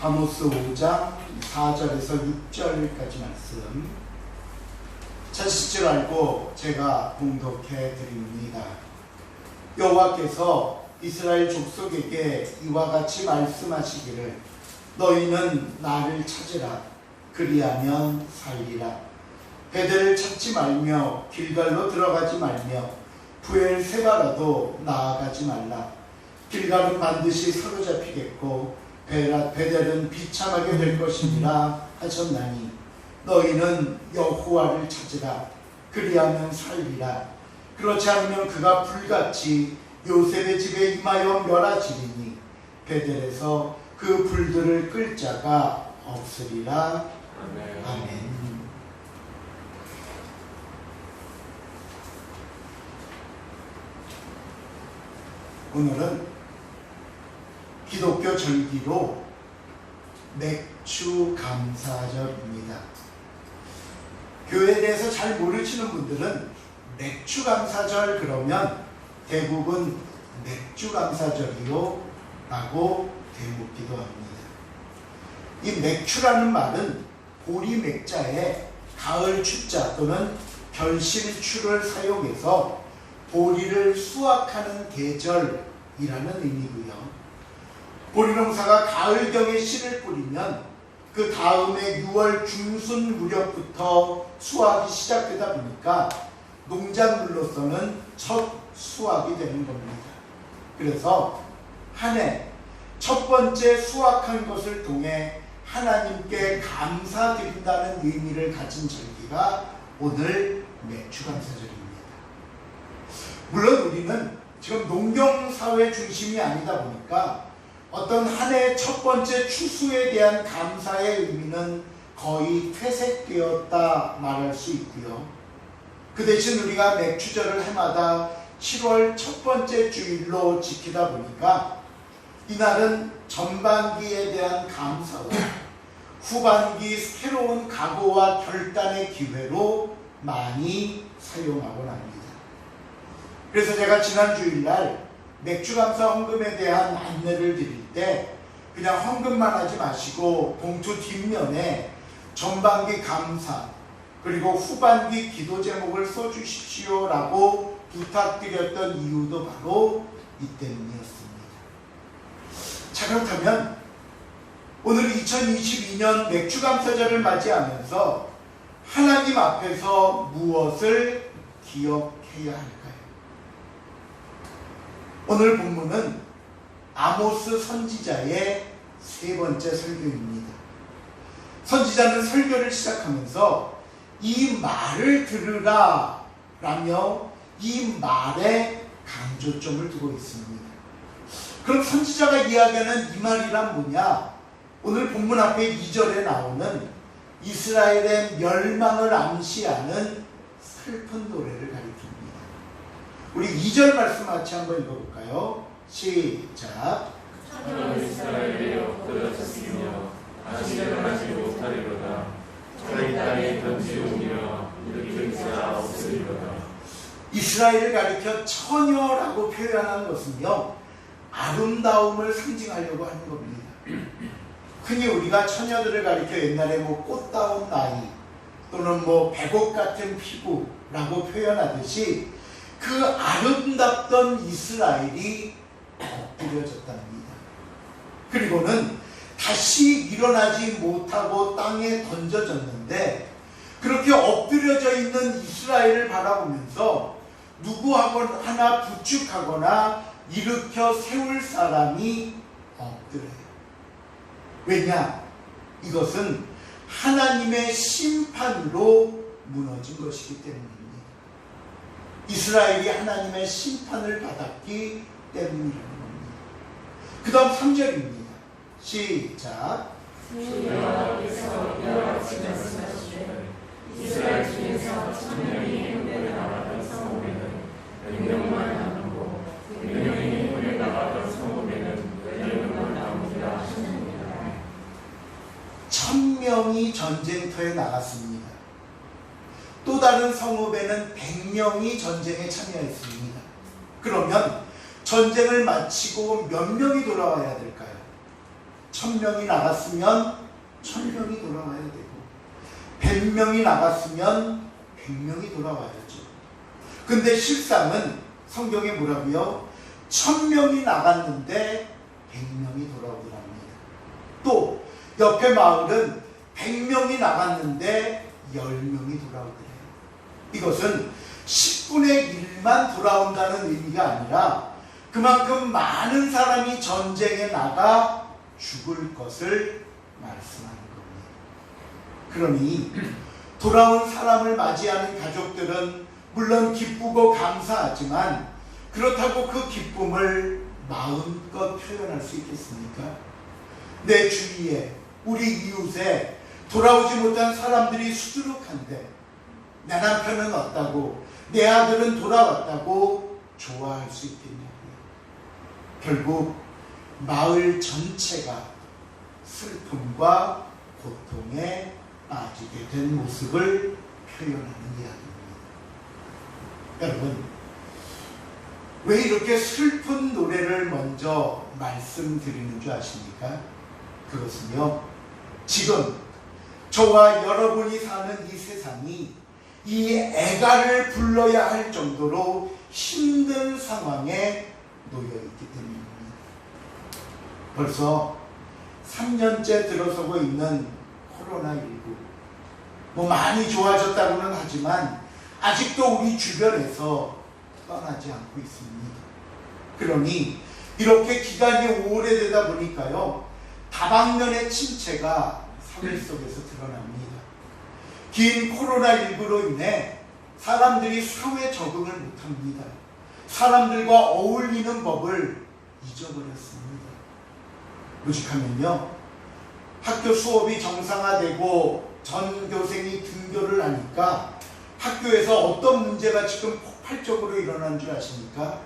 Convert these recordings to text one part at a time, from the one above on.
아모스 5장 4절에서 6절까지 말씀 찾으실 줄 알고 제가 봉독해 드립니다. 여호와께서 이스라엘 족속에게 이와 같이 말씀하시기를 너희는 나를 찾으라 그리하면 살리라. 베델을 찾지 말며 길갈로 들어가지 말며 브엘세바라도 나아가지 말라. 길갈은 반드시 사로잡히겠고 베델은 비참하게 될 것이니라 하셨나니 너희는 여호와를 찾으라 그리하면 살리라. 그렇지 않으면 그가 불같이 요셉의 집에 임하여 멸하지리니 베델에서 그 불들을 끌 자가 없으리라. 아멘. 오늘은 기독교 절기로 맥주 감사절입니다. 교회에 대해서 잘 모르시는 분들은 맥주 감사절 그러면 대부분 맥주 감사절이요 라고 대묻기도 합니다. 이 맥추라는 말은 보리 맥자에 가을 추자 또는 결실추를 사용해서 보리를 수확하는 계절이라는 의미고요. 보리 농사가 가을경에 씨를 뿌리면 그 다음에 6월 중순 무렵부터 수확이 시작되다 보니까 농작물로서는 첫 수확이 되는 겁니다. 그래서 한 해 첫 번째 수확한 것을 통해 하나님께 감사드린다는 의미를 가진 절기가 오늘 맥주감사절입니다. 물론 우리는 지금 농경사회 중심이 아니다 보니까 어떤 한 해의 첫 번째 추수에 대한 감사의 의미는 거의 퇴색되었다 말할 수 있고요. 그 대신 우리가 맥주절을 해마다 7월 첫 번째 주일로 지키다 보니까 이날은 전반기에 대한 감사와 후반기 새로운 각오와 결단의 기회로 많이 사용하곤 합니다. 그래서 제가 지난 주일날 맥주감사 헌금에 대한 안내를 드릴 때 그냥 헌금만 하지 마시고 봉투 뒷면에 전반기 감사 그리고 후반기 기도 제목을 써주십시오 라고 부탁드렸던 이유도 바로 이 때문이었습니다. 자, 그렇다면 오늘 2022년 맥주감사절을 맞이하면서 하나님 앞에서 무엇을 기억해야 할까요? 오늘 본문은 아모스 선지자의 세 번째 설교입니다. 선지자는 설교를 시작하면서 이 말을 들으라 라며 이 말에 강조점을 두고 있습니다. 그럼 선지자가 이야기하는 이 말이란 뭐냐? 오늘 본문 앞에 2절에 나오는 이스라엘의 멸망을 암시하는 슬픈 노래를 가리킵니다. 우리 2절 말씀 같이 한번 읽어볼까요? 시작. 천년 이스라엘이 엎드러졌으며 다시 일어나지 못하리로다. 저희 땅에 던지우며 일으킬 자 없으리로다. 이스라엘을 가리켜 처녀라고 표현한 것은요, 아름다움을 상징하려고 하는 겁니다. 흔히 우리가 처녀들을 가리켜 옛날에 뭐 꽃다운 나이 또는 뭐 백옥 같은 피부라고 표현하듯이 그 아름답던 이스라엘이 엎드려졌답니다. 그리고는 다시 일어나지 못하고 땅에 던져졌는데 그렇게 엎드려져 있는 이스라엘을 바라보면서 누구 하나 부축하거나 일으켜 세울 사람이 없더래요. 왜냐? 이것은 하나님의 심판으로 무너진 것이기 때문입니다. 이스라엘이 하나님의 심판을 받았기 때문이라는 겁니다. 그 다음 3절입니다. 시작. 여호와께서 이와 같이 말씀하시되 이스라엘 중에서 천명이 혼에 나가던 성읍에는 100명만 남고 100명이 혼에 나가던 성읍에는 100명만 남으리라 하셨습니다. 1000명이 전쟁터에 나갔습니다. 또 다른 성읍에는 100명이 전쟁에 참여했습니다. 그러면 전쟁을 마치고 몇 명이 돌아와야 될까요? 1000명이 나갔으면 1000명이 돌아와야 되고 100명이 나갔으면 100명이 돌아와야죠. 근데 실상은 성경에 뭐라고요? 1000명이 나갔는데 100명이 돌아오더랍니다. 또 옆에 마을은 100명이 나갔는데 10명이 돌아오더래요. 이것은 10분의 1만 돌아온다는 의미가 아니라 그만큼 많은 사람이 전쟁에 나가 죽을 것을 말씀하는 겁니다. 그러니 돌아온 사람을 맞이하는 가족들은 물론 기쁘고 감사하지만 그렇다고 그 기쁨을 마음껏 표현할 수 있겠습니까? 내 주위에 우리 이웃에 돌아오지 못한 사람들이 수두룩한데 내 남편은 어떠고 내 아들은 돌아왔다고 좋아할 수 있겠냐고요. 결국 마을 전체가 슬픔과 고통에 빠지게 된 모습을 표현하는 이야기입니다. 여러분, 왜 이렇게 슬픈 노래를 먼저 말씀드리는 줄 아십니까? 그것은요, 지금 저와 여러분이 사는 이 세상이 이 애가를 불러야 할 정도로 힘든 상황에 놓여있기 때문입니다. 벌써 3년째 들어서고 있는 코로나19, 많이 좋아졌다고는 하지만 아직도 우리 주변에서 떠나지 않고 있습니다. 그러니 이렇게 기간이 오래되다 보니까요, 다방면의 침체가 사회 속에서 드러납니다. 긴 코로나19로 인해 사람들이 사회 적응을 못합니다. 사람들과 어울리는 법을 잊어버렸습니다. 오직하면요, 학교 수업이 정상화되고 전 교생이 등교를 하니까 학교에서 어떤 문제가 지금 폭발적으로 일어난 줄 아십니까?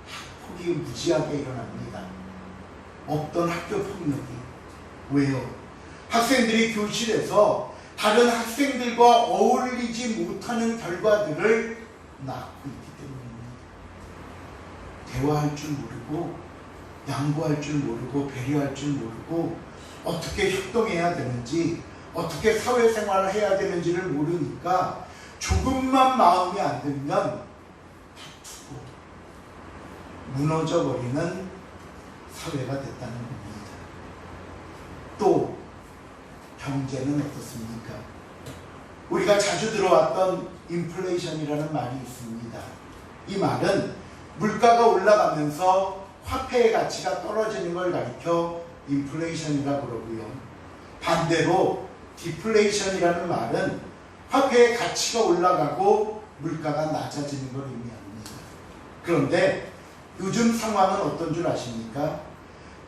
학폭이 무지하게 일어납니다. 없던 학교 폭력이. 왜요? 학생들이 교실에서 다른 학생들과 어울리지 못하는 결과들을 낳고 있기 때문입니다. 대화할 줄 모르고, 양보할 줄 모르고, 배려할 줄 모르고, 어떻게 협동해야 되는지, 어떻게 사회생활을 해야 되는지를 모르니까 조금만 마음이 안 들면 다투고 무너져버리는 사회가 됐다는 겁니다. 또 경제는 어떻습니까? 우리가 자주 들어왔던 인플레이션이라는 말이 있습니다. 이 말은 물가가 올라가면서 화폐의 가치가 떨어지는 걸 가리켜 인플레이션이라고 그러고요. 반대로 디플레이션이라는 말은 화폐의 가치가 올라가고 물가가 낮아지는 걸 의미합니다. 그런데 요즘 상황은 어떤 줄 아십니까?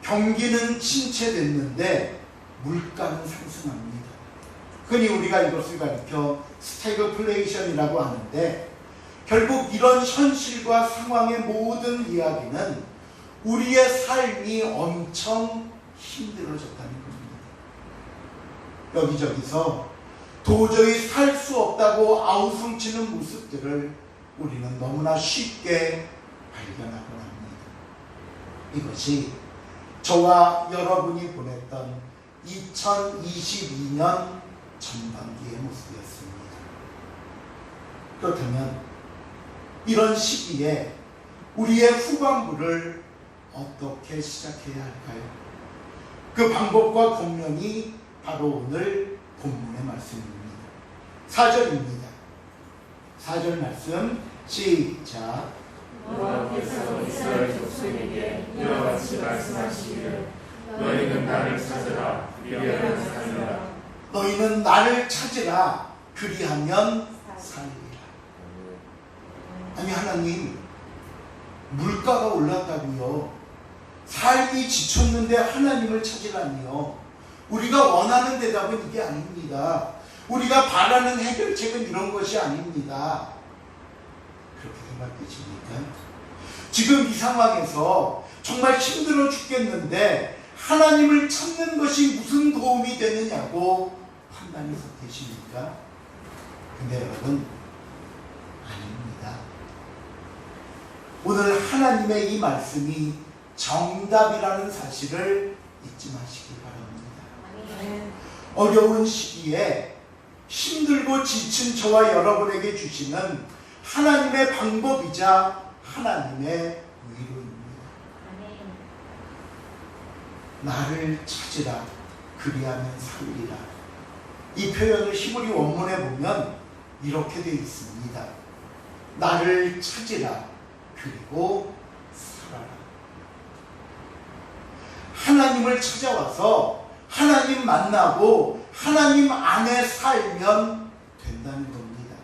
경기는 침체됐는데 물가는 상승합니다. 흔히 우리가 이것을 가리켜 스태그플레이션이라고 하는데, 결국 이런 현실과 상황의 모든 이야기는 우리의 삶이 엄청 힘들어졌다는 겁니다. 여기저기서 도저히 살 수 없다고 아우성치는 모습들을 우리는 너무나 쉽게 발견하곤 합니다. 이것이 저와 여러분이 보냈던 2022년 전반기의 모습이었습니다. 그렇다면 이런 시기에 우리의 후반부를 어떻게 시작해야 할까요? 그 방법과 본면이 바로 오늘 본문의 말씀입니다. 4절입니다. 4절 말씀 시작. 여호와께서 이스라엘 족속에게 이와 같이 말씀하시기를 너희는 나를 찾으라 그리하면 살리라. 너희는 나를 찾으라 그리하면 살리라. 아니, 하나님, 물가가 올랐다고요. 삶이 지쳤는데 하나님을 찾으라니요. 우리가 원하는 대답은 이게 아닙니다. 우리가 바라는 해결책은 이런 것이 아닙니다. 그렇게 생각되십니까? 지금 이 상황에서 정말 힘들어 죽겠는데 하나님을 찾는 것이 무슨 도움이 되느냐고 판단이 섰되십니까? 근데 여러분, 아닙니다. 오늘 하나님의 이 말씀이 정답이라는 사실을 잊지 마시기 바랍니다. 어려운 시기에 힘들고 지친 저와 여러분에게 주시는 하나님의 방법이자 하나님의 위로입니다. 나를 찾으라 그리하면 살리라. 이 표현을 히브리 원문에 보면 이렇게 되어 있습니다. 나를 찾으라 그리고 살아라. 하나님을 찾아와서 하나님 만나고 하나님 안에 살면 된다는 겁니다.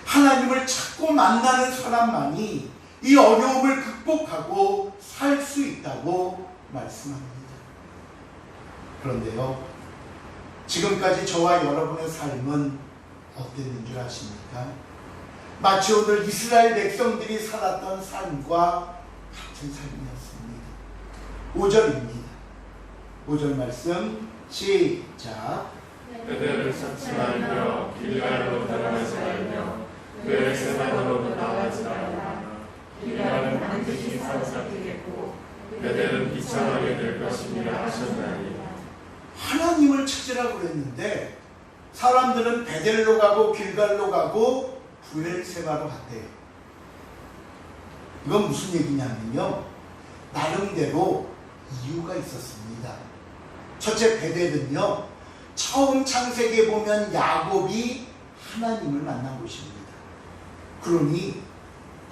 하나님을 찾고 만나는 사람만이 이 어려움을 극복하고 살 수 있다고 말씀합니다. 그런데요, 지금까지 저와 여러분의 삶은 어땠는 줄 아십니까? 마치 오늘 이스라엘 백성들이 살았던 삶과 같은 삶이었습니다. 5절입니다. 5절 말씀 시작. 그들을 찾지 말며 길갈로 들어가지 말며 베르세바로 나가지 말라. 길갈은 반드시 사로잡히겠고 그들은 비참하게 될 것이니라 하셨나니. 하나님을 찾으라고 그랬는데 사람들은 베델로 가고 길갈로 가고 브엘세바로 갔대요. 이건 무슨 얘기냐면요, 나름대로 이유가 있었습니다. 첫째, 베델은요, 처음 창세기에 보면 야곱이 하나님을 만난 곳입니다. 그러니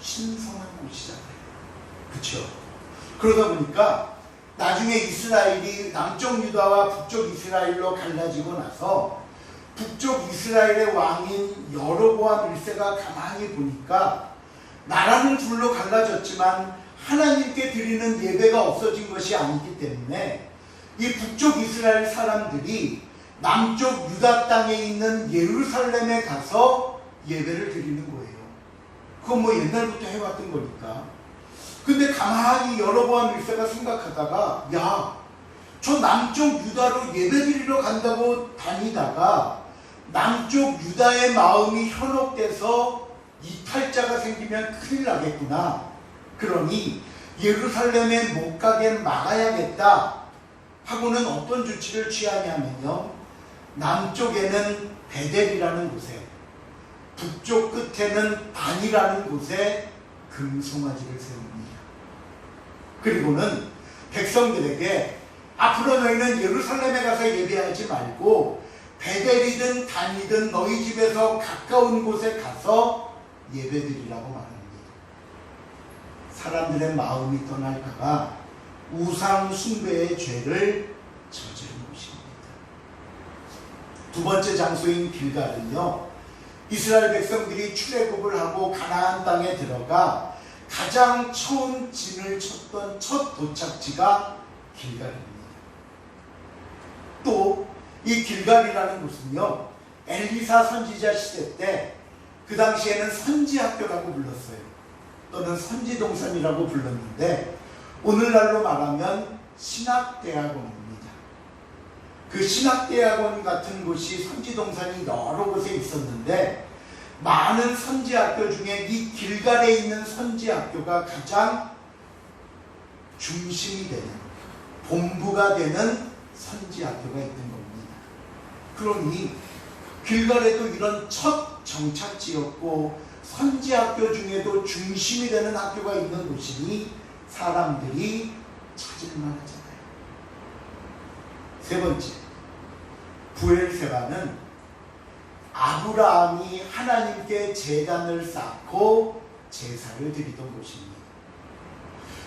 신성한 곳이잖아요. 그렇죠? 그러다 보니까 나중에 이스라엘이 남쪽 유다와 북쪽 이스라엘로 갈라지고 나서 북쪽 이스라엘의 왕인 여로보암 1세가 가만히 보니까 나라는 둘로 갈라졌지만 하나님께 드리는 예배가 없어진 것이 아니기 때문에 이 북쪽 이스라엘 사람들이 남쪽 유다 땅에 있는 예루살렘에 가서 예배를 드리는 거예요. 그건 뭐 옛날부터 해왔던 거니까. 근데 가만히 여로보암 1세가 생각하다가, 야, 저 남쪽 유다로 예배드리러 간다고 다니다가 남쪽 유다의 마음이 현혹돼서 이탈자가 생기면 큰일 나겠구나. 그러니 예루살렘에 못 가게 막아야겠다 하고는 어떤 조치를 취하냐면요, 남쪽에는 베델이라는 곳에, 북쪽 끝에는 단이라는 곳에 금송아지를 세웁니다. 그리고는 백성들에게 앞으로 너희는 예루살렘에 가서 예배하지 말고 베델이든 단이든 너희 집에서 가까운 곳에 가서 예배드리라고 말합니다. 사람들의 마음이 떠날까봐 우상 숭배의 죄를 저지른 곳입니다. 두 번째 장소인 길갈은요, 이스라엘 백성들이 출애굽을 하고 가나안 땅에 들어가 가장 처음 진을 쳤던 첫 도착지가 길갈입니다. 또 이 길갈이라는 곳은요, 엘리사 선지자 시대 때 그 당시에는 선지학교라고 불렀어요. 또는 선지동산이라고 불렀는데 오늘날로 말하면 신학대학원입니다. 그 신학대학원 같은 곳이 선지동산이 여러 곳에 있었는데 많은 선지학교 중에 이 길갈에 있는 선지학교가 가장 중심이 되는, 본부가 되는 선지학교가 있던 겁니다. 그러니 길갈에도 이런 첫 정착지였고 선지학교 중에도 중심이 되는 학교가 있는 곳이니 사람들이 찾을만 하잖아요. 세 번째, 브엘세바는 아브라함이 하나님께 제단을 쌓고 제사를 드리던 곳입니다.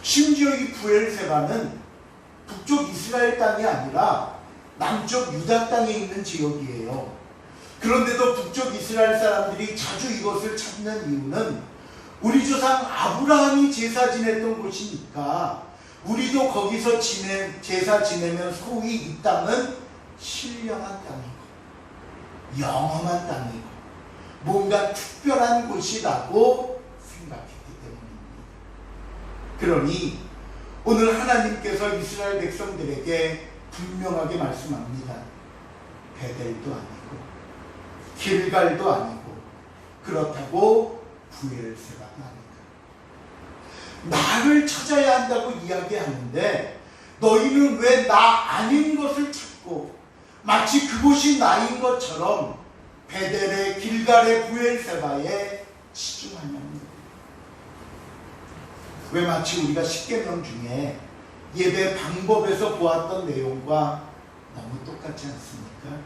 심지어 이 브엘세바는 북쪽 이스라엘 땅이 아니라 남쪽 유다 땅에 있는 지역이에요. 그런데도 북쪽 이스라엘 사람들이 자주 이것을 찾는 이유는 우리 조상 아브라함이 제사 지냈던 곳이니까 우리도 거기서 제사 지내면 소위 이 땅은 신령한 땅이고 영험한 땅이고 뭔가 특별한 곳이라고 생각했기 때문입니다. 그러니 오늘 하나님께서 이스라엘 백성들에게 분명하게 말씀합니다. 베델도 아니고 길갈도 아니고 그렇다고 브엘세바도 아니다. 나를 찾아야 한다고 이야기하는데 너희는 왜 나 아닌 것을 찾고 마치 그곳이 나인 것처럼 베델의 길갈의 부엘세바에 치중하냐는 왜 마치 우리가 십계명 중에 예배 방법에서 보았던 내용과 너무 똑같지 않습니까?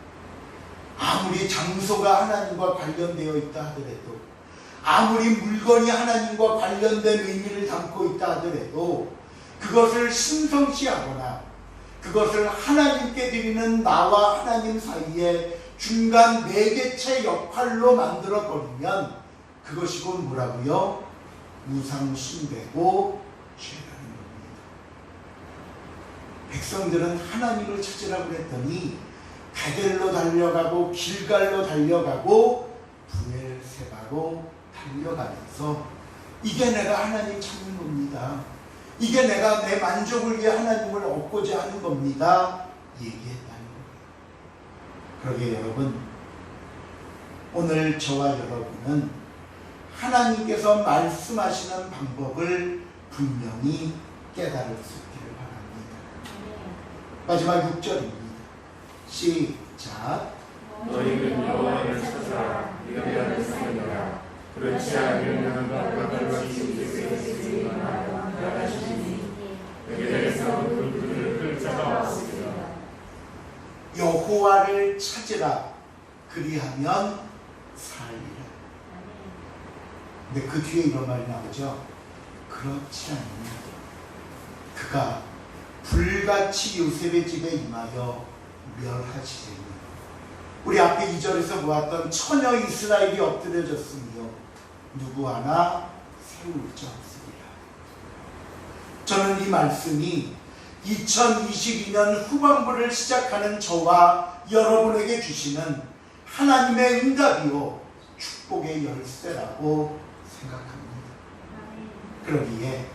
아무리 장소가 하나님과 관련되어 있다 하더라도, 아무리 물건이 하나님과 관련된 의미를 담고 있다 하더라도 그것을 신성시하거나 그것을 하나님께 드리는 나와 하나님 사이에 중간 매개체 역할로 만들어 버리면 그것이 곧 뭐라고요? 우상 숭배고 죄라는 겁니다. 백성들은 하나님을 찾으라고 했더니 베델로 달려가고 길갈로 달려가고 부엘세바로 달려가면서 이게 내가 하나님 찾는 겁니다. 이게 내가 내 만족을 위해 하나님을 얻고자 하는 겁니다. 얘기했다는 거예요. 그러게 여러분, 오늘 저와 여러분은 하나님께서 말씀하시는 방법을 분명히 깨달을 수 있기를 바랍니다. 마지막 6절입니다. 시작. 너희는 여호와를 찾으라. 예배하는 사람이라. 그렇지 않으면 너희가 같이 예수의 일어나여 나가시니 베델에서 그들을 끌어왔으리라. 여호와를 찾으라. 그리하면 살리라. 근데 그 뒤에 이런 말이 나오죠. 그렇지 않으면 그가 불같이 요셉의 집에 임하여 멸하시리니. 우리 앞에 2절에서 보았던 처녀 이스라엘이 엎드려졌으며 누구 하나 세울 자 없으리라. 저는 이 말씀이 2022년 후반부를 시작하는 저와 여러분에게 주시는 하나님의 응답이요 축복의 열쇠라고 생각합니다. 그러기에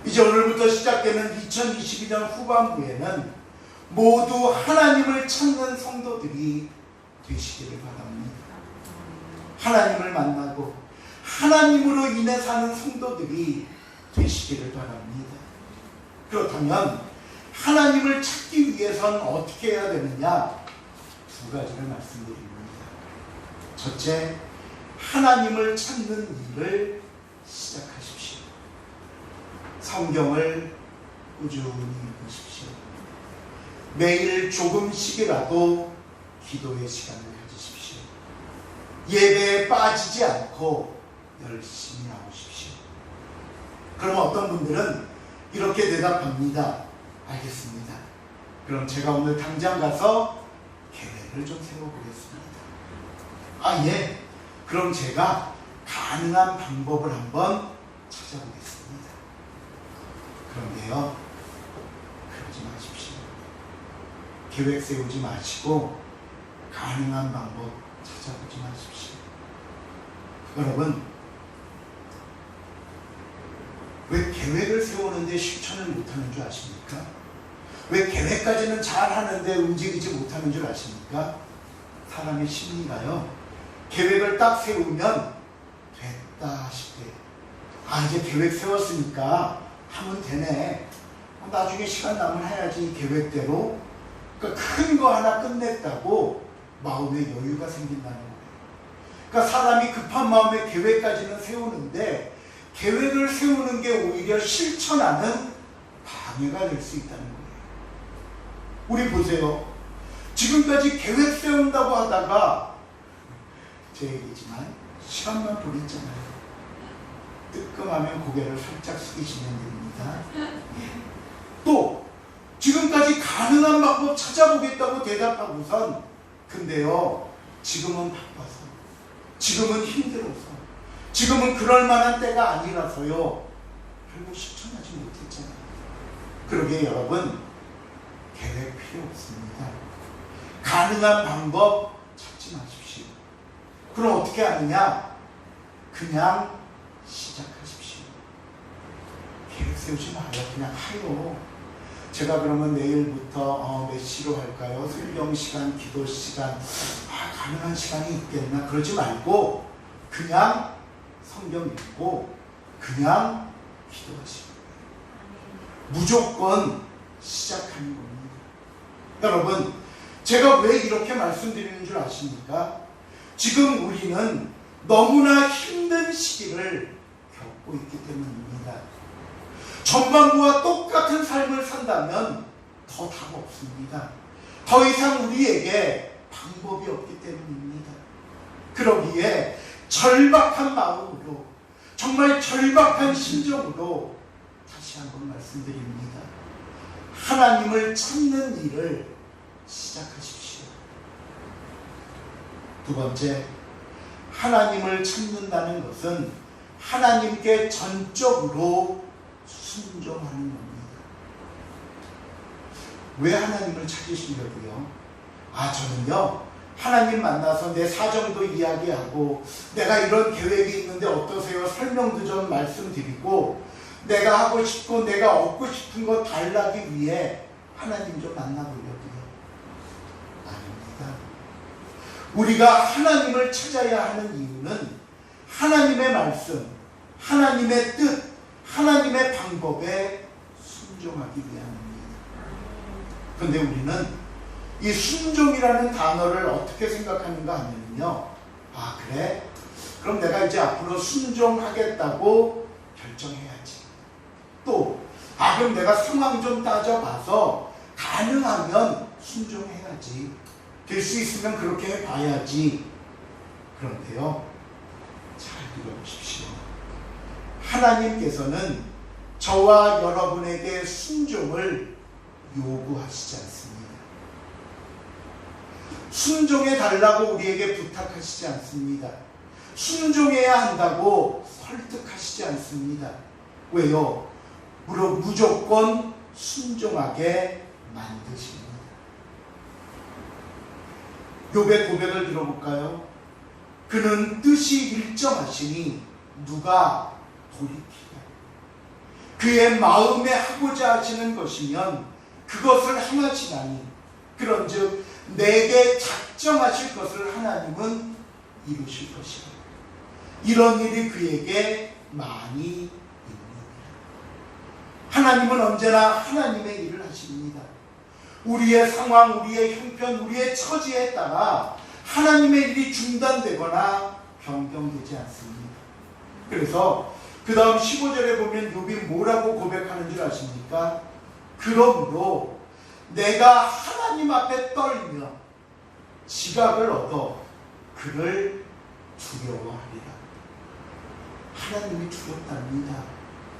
이제 오늘부터 시작되는 2022년 후반부에는 모두 하나님을 찾는 성도들이 되시기를 바랍니다. 하나님을 만나고 하나님으로 인해 사는 성도들이 되시기를 바랍니다. 그렇다면 하나님을 찾기 위해선 어떻게 해야 되느냐? 두 가지를 말씀드립니다. 첫째, 하나님을 찾는 일을 시작하십시오. 성경을 꾸준히 읽으십시오. 매일 조금씩이라도 기도의 시간을 가지십시오. 예배에 빠지지 않고 열심히 나오십시오. 그럼 어떤 분들은 이렇게 대답합니다. 알겠습니다. 그럼 제가 오늘 당장 가서 계획을 좀 세워보겠습니다. 아, 예. 그럼 제가 가능한 방법을 한번 찾아보겠습니다. 그런데요, 그러지 마십시오. 계획 세우지 마시고 가능한 방법 찾아보지 마십시오. 여러분, 왜 계획을 세우는데 실천을 못하는 줄 아십니까? 왜 계획까지는 잘 하는데 움직이지 못하는 줄 아십니까? 사람의 심리가요, 계획을 딱 세우면 됐다 싶대. 아, 이제 계획 세웠으니까 하면 되네. 나중에 시간 나면 해야지, 이 계획대로. 그러니까 큰 거 하나 끝냈다고 마음에 여유가 생긴다는 거예요. 그러니까 사람이 급한 마음에 계획까지는 세우는데 계획을 세우는 게 오히려 실천하는 방해가 될 수 있다는 거예요. 우리 보세요. 지금까지 계획 세운다고 하다가, 제 얘기지만 시간만 보냈잖아요. 뜨끔하면 고개를 살짝 숙이시면 됩니다. 또 지금까지 가능한 방법 찾아보겠다고 대답하고선, 근데요, 지금은 바빠서, 지금은 힘들어서, 지금은 그럴 만한 때가 아니라서요, 결국 실천하지 못했잖아요. 그러게 여러분, 계획 필요 없습니다. 가능한 방법 찾지 마십시오. 그럼 어떻게 하느냐? 그냥 시작하십시오. 계획 세우지 마요. 그냥 하요. 제가 그러면 내일부터 몇 시로 할까요? 설령 시간, 기도 시간, 가능한 시간이 있겠나? 그러지 말고 그냥 성경 읽고 그냥 기도하시고, 무조건 시작하는 겁니다. 여러분, 제가 왜 이렇게 말씀드리는 줄 아십니까? 지금 우리는 너무나 힘든 시기를 겪고 있기 때문입니다. 전반부와 똑같은 삶을 산다면 더 답 없습니다. 더 이상 우리에게 방법이 없기 때문입니다. 그러기에 절박한 마음으로, 정말 절박한 심정으로 다시 한번 말씀드립니다. 하나님을 찾는 일을 시작하십시오. 두 번째, 하나님을 찾는다는 것은 하나님께 전적으로 순종하는 겁니다. 왜 하나님을 찾으시려고요? 저는요, 하나님 만나서 내 사정도 이야기하고 내가 이런 계획이 있는데 어떠세요? 설명도 좀 말씀드리고 내가 하고 싶고 내가 얻고 싶은 거 달라기 위해 하나님 좀 만나보려고요. 아닙니다. 우리가 하나님을 찾아야 하는 이유는 하나님의 말씀, 하나님의 뜻, 하나님의 방법에 순종하기 위함입니다. 그런데 우리는 이 순종이라는 단어를 어떻게 생각하는가 하면요, 그래? 그럼 내가 이제 앞으로 순종하겠다고 결정해야지. 또 그럼 내가 상황 좀 따져봐서 가능하면 순종해야지. 될 수 있으면 그렇게 해봐야지. 그런데요, 잘 들어보십시오. 하나님께서는 저와 여러분에게 순종을 요구하시지 않습니다. 순종해 달라고 우리에게 부탁하시지 않습니다. 순종해야 한다고 설득하시지 않습니다. 왜요? 무조건 순종하게 만드십니다. 욥의 고백을 들어볼까요? 그는 뜻이 일정하시니 누가 돌이키랴. 그의 마음에 하고자 하시는 것이면 그것을 행하시나니 그런즉 내게 작정하실 것을 하나님은 이루실 것이라. 이런 일이 그에게 많이 있느니라. 하나님은 언제나 하나님의 일을 하십니다. 우리의 상황, 우리의 형편, 우리의 처지에 따라 하나님의 일이 중단되거나 변경되지 않습니다. 그래서 그 다음 15절에 보면 욥이 뭐라고 고백하는 줄 아십니까? 그러므로 내가 하나님 앞에 떨며 지각을 얻어 그를 두려워하리라. 하나님이 두렵답니다.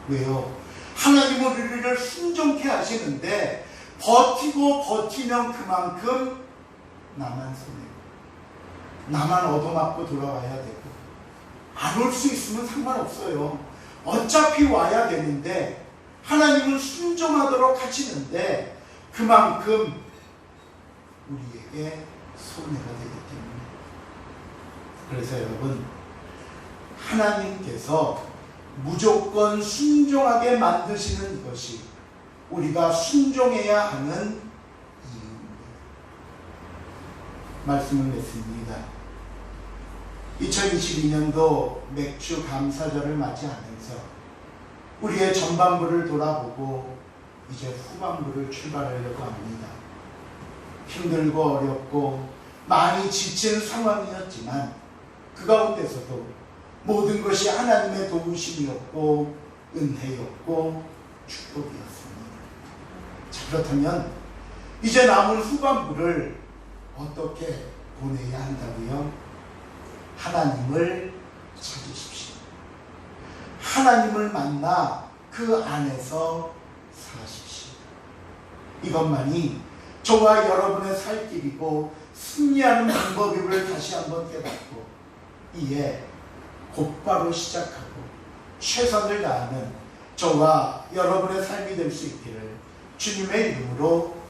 왜요? 하나님은 우리를 순종케 하시는데 버티고 버티면 그만큼 나만 손해고 나만 얻어맞고 돌아와야 되고 안 올 수 있으면 상관없어요. 어차피 와야 되는데 하나님은 순종하도록 하시는데 그만큼 우리에게 손해가 되기 때문에. 그래서 여러분, 하나님께서 무조건 순종하게 만드시는 것이 우리가 순종해야 하는 이유입니다. 말씀을 냈습니다. 2022년도 맥주 감사절을 맞이하면서 우리의 전반부를 돌아보고 이제 후반부를 출발하려고 합니다. 힘들고 어렵고 많이 지친 상황이었지만 그 가운데서도 모든 것이 하나님의 도우심이었고 은혜였고 축복이었습니다. 자, 그렇다면 이제 남은 후반부를 어떻게 보내야 한다고요? 하나님을 찾으십시오. 하나님을 만나 그 안에서 사십시오. 이것만이 저와 여러분의 살 길이고 승리하는 방법임을 다시 한번 깨닫고 이에 곧바로 시작하고 최선을 다하는 저와 여러분의 삶이 될 수 있기를 주님의 이름으로